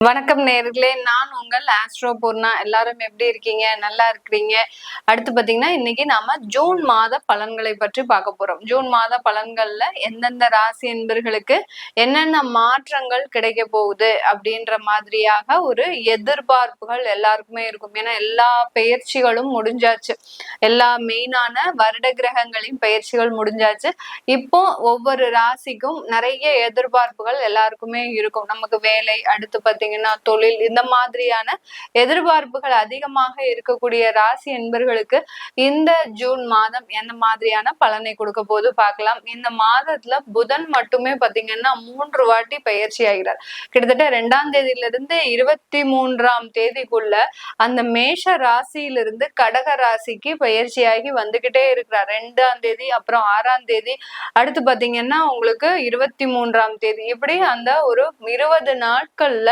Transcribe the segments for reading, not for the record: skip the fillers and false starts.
வணக்கம் நேர்களே, நான் உங்கள் ஆஸ்ட்ரோ பூர்ணா. எல்லாரும் எப்படி இருக்கீங்க? நல்லா இருக்கிறீங்க. அடுத்து பாத்தீங்கன்னா இன்னைக்கு நாம ஜூன் மாத பலன்களை பற்றி பார்க்க போறோம். ஜூன் மாத பலன்கள்ல எந்தெந்த ராசி என்பர்களுக்கு என்னென்ன மாற்றங்கள் கிடைக்க போகுது அப்படின்ற மாதிரியாக ஒரு எதிர்பார்ப்புகள் எல்லாருக்குமே இருக்கும். ஏன்னா எல்லா பெயர்ச்சிகளும் முடிஞ்சாச்சு, எல்லா மெயினான வருட கிரகங்களின் பெயர்ச்சிகள் முடிஞ்சாச்சு. இப்போ ஒவ்வொரு ராசிக்கும் நிறைய எதிர்பார்ப்புகள் எல்லாருக்குமே இருக்கும். நமக்கு வேலை, அடுத்து பாத்தீங்கன்னா தொழில், இந்த மாதிரியான எதிர்பார்ப்புகள் அதிகமாக இருக்கக்கூடிய ராசி என்பர்களுக்கு இந்த ஜூன் மாதம் என்ன மாதிரியான பலனை கொடுக்க போது பார்க்கலாம். இந்த மாதத்துல புதன் மட்டுமே பாத்தீங்கன்னா 3 வாட்டி பயிற்சி ஆகிறார். கிட்டத்தட்ட 2ஆம் தேதியிலிருந்து 23ஆம் தேதிக்குள்ள அந்த மேஷ ராசியிலிருந்து கடக ராசிக்கு பயிற்சியாகி வந்துகிட்டே இருக்கிறார். 2ஆம் தேதி, அப்புறம் 6ஆம் தேதி, அடுத்து பாத்தீங்கன்னா உங்களுக்கு 23ஆம் தேதி, இப்படி அந்த ஒரு 20 நாட்கள்ல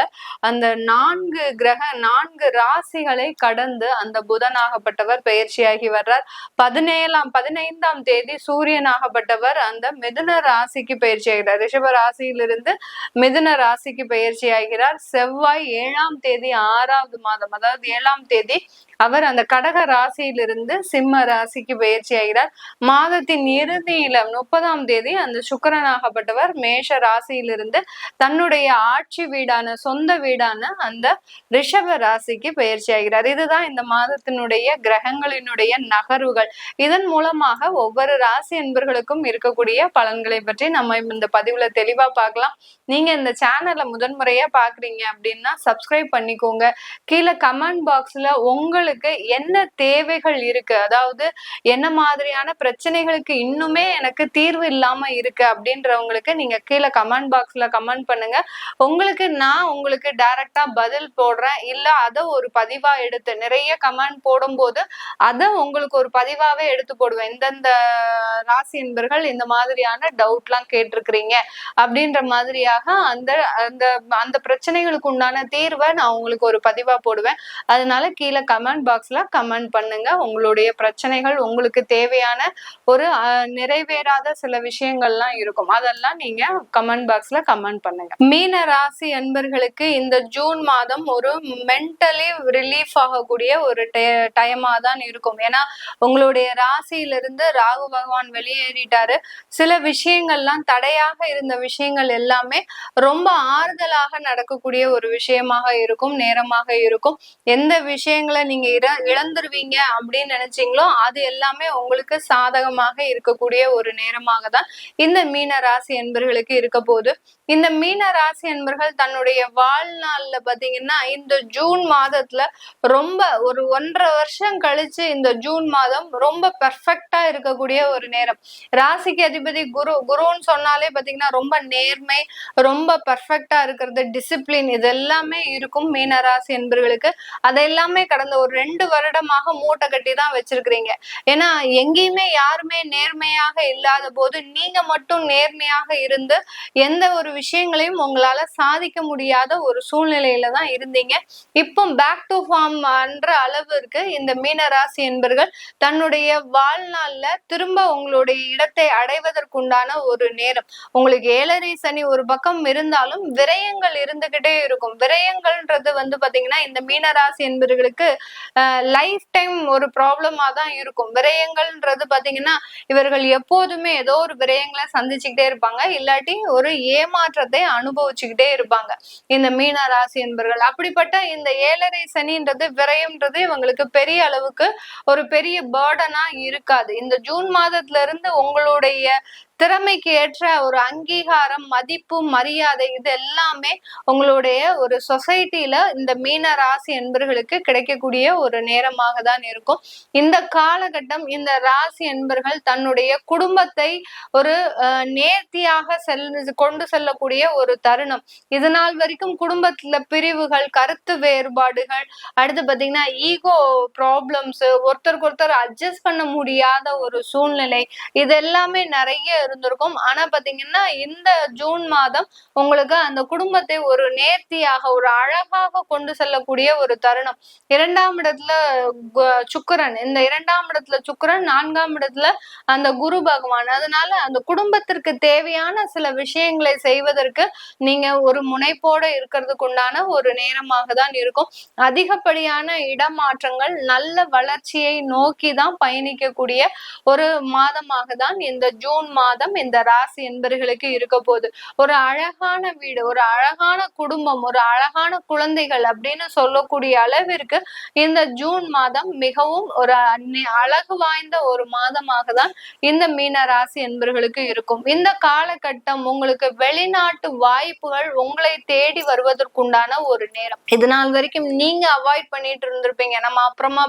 அந்த 4 ராசிகளை கடந்து அந்த புதனாகப்பட்டவர் பயிற்சியாகி வர்றார். 15ஆம் தேதி சூரியனாகப்பட்டவர் அந்த மிதுன ராசிக்கு பயிற்சி ஆகிறார். ரிஷப ராசியிலிருந்து மிதுன ராசிக்கு பயிற்சி ஆகிறார். செவ்வாய் 7ஆம் தேதி 6வது மாதம், அதாவது 7ஆம் தேதி அவர் அந்த கடக ராசியிலிருந்து சிம்ம ராசிக்கு பயிற்சி ஆகிறார். மாதத்தின் இறுதியில 30ஆம் தேதி அந்த சுக்கிரனாகப்பட்டவர் மேஷ ராசியிலிருந்து தன்னுடைய ஆட்சி வீடான, சொந்த வீடான அந்த ரிஷப ராசிக்கு பயிற்சி ஆகிறார். இதுதான் இந்த மாதத்தினுடைய கிரகங்களினுடைய நகர்வுகள். இதன் மூலமாக ஒவ்வொரு ராசி என்பர்களுக்கும் இருக்கக்கூடிய பலன்களை பற்றி நம்ம இந்த பதிவுல தெளிவா பார்க்கலாம். நீங்க இந்த சேனலை முதன்முறையா பாக்குறீங்க அப்படின்னா சப்ஸ்கிரைப் பண்ணிக்கோங்க. கீழே கமெண்ட் பாக்ஸ்ல உங்களுக்கு என்ன தேவைகள் இருக்கு, அதாவது என்ன மாதிரியான பிரச்சனைகளுக்கு இன்னுமே எனக்கு தீர்வு இல்லாம இருக்கு அப்படின்றவங்களுக்கு நீங்க கீழே கமெண்ட் பாக்ஸ்ல கமெண்ட் பண்ணுங்க. உங்களுக்கு டைரக்டா பதில் போடுறேன், இல்ல அதை ஒரு பதிவா எடுத்து, நிறைய கமெண்ட் போடும்போது அதை உங்களுக்கு ஒரு பதிவாவே எடுத்து போடுவேன். இந்தந்த ராசி என்பர்கள் இந்த மாதிரியான டவுட் எல்லாம் கேட்டிருக்கிறீங்க அப்படின்ற மாதிரியாக அந்த அந்த அந்த பிரச்சனைகளுக்கு உண்டான தீர்வை நான் உங்களுக்கு ஒரு பதிவா போடுவேன். அதனால கீழே கமெண்ட் பாக்ஸ்ல கமெண்ட் பண்ணுங்க. உங்களுடைய பிரச்சனைகள், உங்களுக்கு தேவையான ஒரு நிறைவேறாத சில விஷயங்கள்லாம் இருக்கும், அதெல்லாம் நீங்க கமெண்ட் பாக்ஸ்ல கமெண்ட் பண்ணுங்க. மீன ராசி என்பர்களுக்கு இந்த ஜூன் மாதம் ஒரு மென்டலி ரிலீஃப் ஆகக்கூடிய ஒரு டைமா தான் இருக்கும். ஏன்னா உங்களுடைய ராசியிலிருந்து ராகு பகவான் வெளியேறிட்டாரு. சில விஷயங்கள்லாம் தடையாக இருந்த விஷயங்கள் எல்லாமே ரொம்ப ஆறுதலாக நடக்கக்கூடிய ஒரு விஷயமாக இருக்கும், நேரமாக இருக்கும். எந்த விஷயங்களை நீங்க இழந்துருவீங்க அப்படின்னு நினைச்சீங்களோ அது எல்லாமே உங்களுக்கு சாதகமாக இருக்கக்கூடிய ஒரு நேரமாக தான் இந்த மீன ராசி என்பர்களுக்கு இருக்க போது. இந்த மீன ராசி என்பர்கள் தன்னுடைய வாழ்நாள்ல பாத்தீங்கன்னா இந்த ஜூன் மாதத்துல ரொம்ப ஒரு 1.5 வருஷம் கழிச்சு இந்த ஜூன் மாதம் ரொம்ப பெர்ஃபெக்டா இருக்கக்கூடிய ஒரு நேரம். ராசிக்கு அதிபதி குருன்னு சொன்னாலே பாத்தீங்கன்னா ரொம்ப நேர்மை, ரொம்ப பெர்ஃபெக்டா இருக்கிறது, டிசிப்ளின், இது எல்லாமே இருக்கும் மீன ராசி என்பர்களுக்கு. அதெல்லாமே கடந்த ஒரு 2 வருடமாக மூட்டை கட்டி தான் வச்சிருக்கிறீங்க. ஏன்னா எங்கேயுமே யாருமே நேர்மையாக இல்லாத போது நீங்க மட்டும் நேர்மையாக இருந்து எந்த ஒரு விஷயங்களையும் உங்களால சாதிக்க முடியாத ஒரு சூழ்நிலையில தான் இருந்தீங்க. இப்போ பேக் டு ஃபார்ம் என்ற அளவிற்கு இந்த மீன ராசி என்பர்கள் தன்னுடைய வாழ்நாள்ல திரும்ப உங்களுடைய இடத்தை அடைவதற்குண்டான ஒரு நேரம். உங்களுக்கு 7.5 சனி ஒரு பக்கம் இருந்தாலும் விரயங்கள் இருந்துகிட்டே இருக்கும். விரயங்கள்ன்றது பாத்தீங்கன்னா இந்த மீன ராசி என்பவர்களுக்கு லைஃப் டைம் ஒரு ப்ராப்ளமா தான் இருக்கும். விரயங்கள்ன்றது பாத்தீங்கன்னா இவர்கள் எப்போதுமே ஏதோ ஒரு விரயங்களை சந்திச்சுக்கிட்டே இருப்பாங்க, இல்லாட்டி ஒரு ஏமாற்றத்தை அனுபவிச்சுக்கிட்டே இருப்பாங்க இந்த மீன ராசி என்பவர்கள். அப்படிப்பட்ட இந்த 7.5 சனின்றது, விரயம்ன்றது இவங்களுக்கு பெரிய அளவுக்கு ஒரு பெரிய பர்டனா இருக்காது. இந்த ஜூன் மாதத்துல இருந்து உங்களுடைய திறமைக்கு ஏற்ற ஒரு அங்கீகாரம், மதிப்பு, மரியாதை, இது எல்லாமே உங்களுடைய ஒரு சொசைட்டில இந்த மீன ராசி என்பர்களுக்கு கிடைக்கக்கூடிய ஒரு நேரமாக தான் இருக்கும். இந்த காலகட்டம் இந்த ராசி என்பர்கள் தன்னுடைய குடும்பத்தை ஒரு நேர்த்தியாக கொண்டு செல்லக்கூடிய ஒரு தருணம். இது நாள் வரைக்கும் குடும்பத்துல பிரிவுகள், கருத்து வேறுபாடுகள், அடுத்து பாத்தீங்கன்னா ஈகோ ப்ராப்ளம்ஸ், ஒருத்தருக்கு ஒருத்தர் அட்ஜஸ்ட் பண்ண முடியாத ஒரு சூழ்நிலை, இது எல்லாமே நிறைய இருந்திருக்கும். ஆனா பாத்தீங்கன்னா இந்த ஜூன் மாதம் உங்களுக்கு அந்த குடும்பத்தை ஒரு நேர்த்தியாக ஒரு அழகாக கொண்டு செல்லக்கூடிய ஒரு தருணம். 2ஆம் இடத்துல சுக்கிரன், இந்த 2ஆம் இடத்துல சுக்கிரன், 4ஆம் இடத்துல அந்த குரு பகவான். அதனால அந்த குடும்பத்திற்கு தேவையான சில விஷயங்களை செய்வதற்கு நீங்க ஒரு முனைப்போட இருக்கிறதுக்கு உண்டான ஒரு நேரமாக தான் இருக்கும். அதிகப்படியான இடமாற்றங்கள், நல்ல வளர்ச்சியை நோக்கி தான் பயணிக்கக்கூடிய ஒரு மாதமாக தான் இந்த ஜூன் மாதம் இந்த ராசி என்பர்களுக்கு இருக்க போகுது. ஒரு அழகான வீடு, ஒரு அழகான குடும்பம், ஒரு அழகான குழந்தைகள் அப்படின்னு சொல்லக்கூடிய அளவிற்கு இந்த ஜூன் மாதம் மிகவும் ஒரு அழகு வாய்ந்த ஒரு மாதமாக தான் இந்த மீன ராசி என்பர்களுக்கு இருக்கும். இந்த காலகட்டம் உங்களுக்கு வெளிநாட்டு வாய்ப்புகள் உங்களை தேடி வருவதற்குண்டான ஒரு நேரம். இது நாள் வரைக்கும் நீங்க அவாய்ட் பண்ணிட்டு இருந்திருப்பீங்க, நம்ம அப்புறமா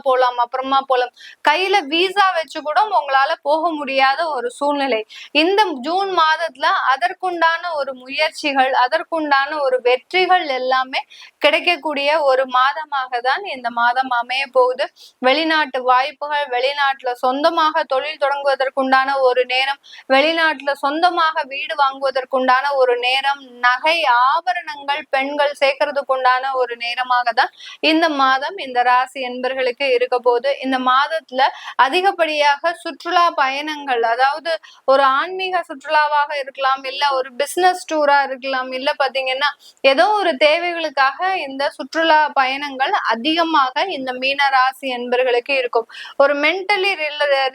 போலாம், கையில வீசா வச்சு கூட உங்களால போக முடியாத ஒரு சூழ்நிலை. இந்த ஜூன் மாதத்துல அதற்குண்டான ஒரு முயற்சிகள், அதற்குண்டான ஒரு வெற்றிகள் எல்லாமே கிடைக்கக்கூடிய ஒரு மாதமாக தான் இந்த மாதம் அமைய போகுது. வெளிநாட்டு வாய்ப்புகள், வெளிநாட்டுல சொந்தமாக தொழில் தொடங்குவதற்குண்டான ஒரு நேரம், வெளிநாட்டுல சொந்தமாக வீடு வாங்குவதற்குண்டான ஒரு நேரம், நகை ஆபரணங்கள் பெண்கள் சேர்க்கறதுக்கு உண்டான ஒரு நேரமாக தான் இந்த மாதம் இந்த ராசி என்பர்களுக்கு இருக்க போது. இந்த மாதத்துல அதிகப்படியாக சுற்றுலா பயணங்கள், அதாவது ஒரு ஆன்மீக சுற்றுலாவாக இருக்கலாம், இல்ல ஒரு பிசினஸ் டூரா இருக்கலாம், இல்ல பாத்தீங்கன்னா ஏதோ ஒரு தேவைகளுக்காக இந்த சுற்றுலா பயணங்கள் அதிகமாக இந்த மீன ராசி என்பர்களுக்கு இருக்கும். ஒரு மென்டலி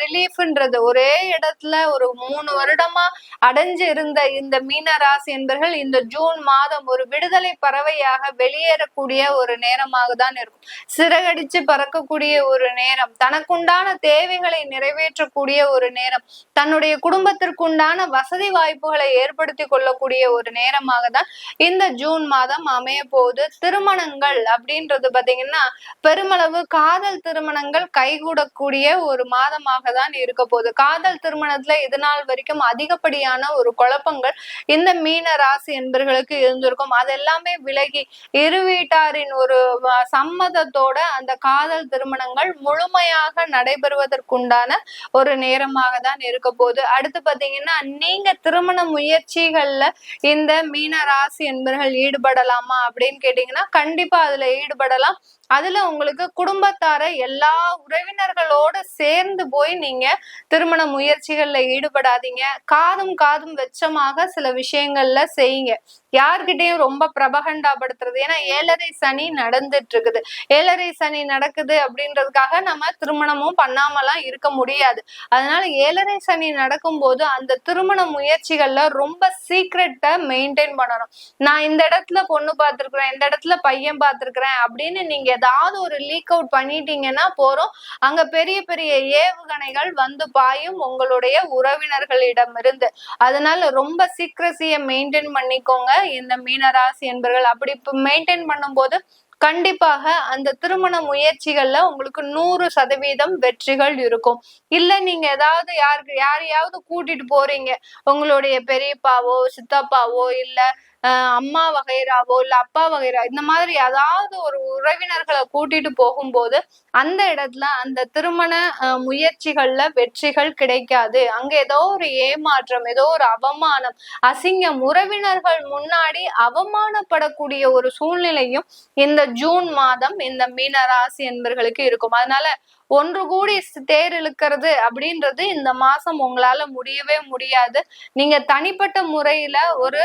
ரிலீஃப்ன்றது ஒரே இடத்துல ஒரு 3 வருடமா அடைஞ்சு இருந்த இந்த மீன ராசி என்பர்கள் இந்த ஜூன் மாதம் ஒரு விடுதலை பறவையாக வெளியேறக்கூடிய ஒரு நேரமாக தான் இருக்கும். சிறகடிச்சு பறக்கக்கூடிய ஒரு நேரம், தனக்குண்டான தேவைகளை நிறைவேற்றக்கூடிய ஒரு நேரம், தன்னுடைய குடும்பத்திற்குண்டான வசதி வாய்ப்புகளை ஏற்படுத்தி கொள்ளக்கூடிய ஒரு நேரமாக தான் இந்த ஜூன் மாதம் அமைய போகுது. திருமணங்கள் அப்படின்றது பாத்தீங்கன்னா பெருமளவு காதல் திருமணங்கள் கைகூடக்கூடிய ஒரு மாதமாக தான் இருக்க போகுது. காதல் திருமணத்துல இது நாள் வரைக்கும் அதிகப்படியான ஒரு குழப்பங்கள் இந்த மீன ராசி என்பர்களுக்கு இருந்திருக்கும். அதெல்லாமே விலகி இரு வீட்டாரின் ஒரு சம்மதத்தோட அந்த காதல் திருமணங்கள் முழுமையாக நடைபெறுவதற்குண்டான ஒரு நேரமாக தான் இருக்க போகுது. அடுத்து பாத்தீங்கன்னா நீங்க திருமண முயற்சிகள்ல இந்த மீன ராசி என்பர்கள் ஈடுபடலாமா அப்படின்னு கேட்டீங்கன்னா கண்டிப்பா அதுல ஈடுபடலாம். அதுல உங்களுக்கு குடும்பத்தார எல்லா உறவினர்களோட சேர்ந்து போய் நீங்க திருமண முயற்சிகள்ல ஈடுபடாதீங்க. காதும் வெச்சமாக சில விஷயங்கள்ல செய்யுங்க. யார்கிட்டையும் ரொம்ப பிரபகண்டாப்படுத்துறது, ஏன்னா 7.5 சனி நடந்துட்டு இருக்குது. 7.5 சனி நடக்குது அப்படின்றதுக்காக நம்ம திருமணமும் பண்ணாமலாம் இருக்க முடியாது. அதனால 7.5 சனி நடக்கும் போது அந்த திருமண முயற்சிகள்ல ரொம்ப சீக்ரெட்டை மெயின்டைன் பண்ணணும். நான் இந்த இடத்துல பொண்ணு பார்த்திருக்கிறேன், இந்த இடத்துல பையன் பார்த்திருக்கிறேன் அப்படின்னு நீங்க ஏதாவது ஒரு லீக் அவுட் பண்ணிட்டீங்கன்னா போறோம், அங்க பெரிய பெரிய ஏவுகணைகள் வந்து பாயும் உங்களுடைய உறவினர்களிடம் இருந்து. அதனால ரொம்ப சீக்ரசியை மெயின்டைன் பண்ணிக்கோங்க இந்த மீன ராசி என்பர்கள். அப்படி மெயின்டைன் பண்ணும்போது கண்டிப்பாக அந்த திருமண முயற்சிகள்ல உங்களுக்கு 100% வெற்றிகள் இருக்கும். இல்ல நீங்க ஏதாவது யாரையாவது கூட்டிட்டு போறீங்க, உங்களுடைய பெரியப்பாவோ சித்தப்பாவோ இல்ல அம்மா வகைராவோ இல்ல அப்பா வகைரா, இந்த மாதிரி ஏதாவது ஒரு உறவினர்களை கூட்டிட்டு போகும்போது அந்த இடத்துல அந்த திருமண முயற்சிகள்ல வெற்றிகள் கிடைக்காது. அங்க ஏதோ ஒரு ஏமாற்றம், ஏதோ ஒரு அவமானம், அசிங்கம், உறவினர்கள் முன்னாடி அவமானப்படக்கூடிய ஒரு சூழ்நிலையும் இந்த ஜூன் மாதம் இந்த மீன ராசி என்பர்களுக்கு இருக்கும். அதனால ஒன்று கூடி தேர் இழுக்கிறது அப்படின்றது இந்த மாசம் உங்களால முடியவே முடியாது. நீங்க தனிப்பட்ட முறையில ஒரு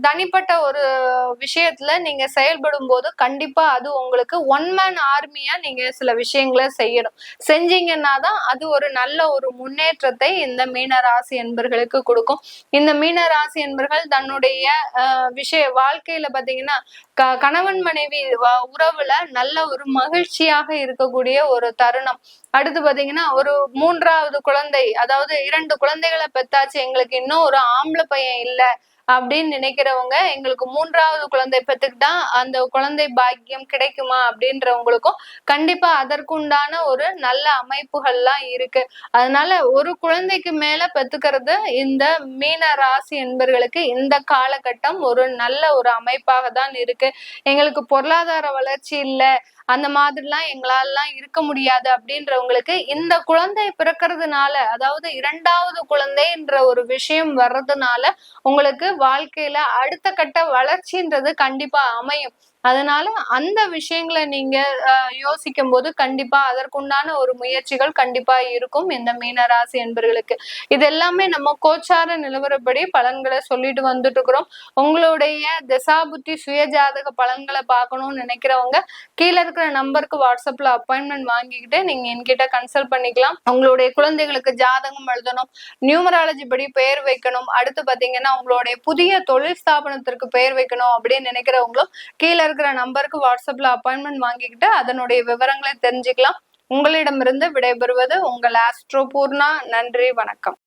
தனிப்பட்ட ஒரு விஷயத்துல நீங்க செயல்படும் போது கண்டிப்பா அது உங்களுக்கு ஒன் மேன் ஆர்மியா நீங்க சில விஷயங்களை செய்யணும். செஞ்சீங்கன்னா தான் அது ஒரு நல்ல ஒரு முன்னேற்றத்தை இந்த மீன ராசி என்பர்களுக்கு கொடுக்கும். இந்த மீன ராசி என்பர்கள் தன்னுடைய வாழ்க்கையில பாத்தீங்கன்னா கணவன் மனைவி உறவுல நல்ல ஒரு மகிழ்ச்சியாக இருக்கக்கூடிய ஒரு தருணம். அடுத்து பாத்தீங்கன்னா ஒரு 3வது குழந்தை, அதாவது 2 குழந்தைகளை பெத்தாச்சு, எங்களுக்கு இன்னும் ஒரு ஆம்பளை பையன் இல்ல அப்படின்னு நினைக்கிறவங்க, எங்களுக்கு 3வது குழந்தை பெத்துக்கிட்டா அந்த குழந்தை பாக்கியம் கிடைக்குமா அப்படின்றவங்களுக்கும் கண்டிப்பா அதற்குண்டான ஒரு நல்ல அமைப்புகள்லாம் இருக்கு. அதனால ஒரு குழந்தைக்கு மேல பெத்துக்கிறது இந்த மீன ராசி என்பர்களுக்கு இந்த காலகட்டம் ஒரு நல்ல ஒரு அமைப்பாக தான் இருக்கு. எங்களுக்கு பொருளாதார வளர்ச்சி இல்ல, அந்த மாதிரிலாம் எங்களாலாம் இருக்க முடியாது அப்படின்றவங்களுக்கு இந்த குழந்தை பிறக்கிறதுனால, அதாவது 2வது குழந்தைன்ற ஒரு விஷயம் வர்றதுனால உங்களுக்கு வாழ்க்கையில அடுத்த கட்ட வளர்ச்சின்றது கண்டிப்பா அமையும். அதனால அந்த விஷயங்களை நீங்க யோசிக்கும் போது கண்டிப்பா அதற்குண்டான ஒரு முயற்சிகள் கண்டிப்பா இருக்கும் இந்த மீன ராசி என்பர்களுக்கு. இது எல்லாமே நம்ம கோச்சார நிலவரப்படி பலன்களை சொல்லிட்டு வந்துட்டு இருக்கிறோம். உங்களுடைய தசாபுத்தி சுயஜாதக பலன்களை பார்க்கணும்னு நினைக்கிறவங்க கீழே இருக்கிற நம்பருக்கு வாட்ஸ்அப்ல அப்பாயின்மெண்ட் வாங்கிக்கிட்டு நீங்க என்கிட்ட கன்சல்ட் பண்ணிக்கலாம். உங்களுடைய குழந்தைகளுக்கு ஜாதகம் எழுதணும், நியூமராலஜி படி பெயர் வைக்கணும், அடுத்து பாத்தீங்கன்னா உங்களுடைய புதிய தொழில் ஸ்தாபனத்திற்கு பெயர் வைக்கணும் அப்படின்னு நினைக்கிறவங்களும் கீழே இருக்கிற நம்பருக்கு வாட்ஸ்அப்ல அப்பாயின்மெண்ட் வாங்கிக்கிட்டு அதனுடைய விவரங்களை தெரிஞ்சுக்கலாம். உங்களிடமிருந்து விடைபெறுவது உங்கள் ஆஸ்ட்ரோ பூர்ணா. நன்றி, வணக்கம்.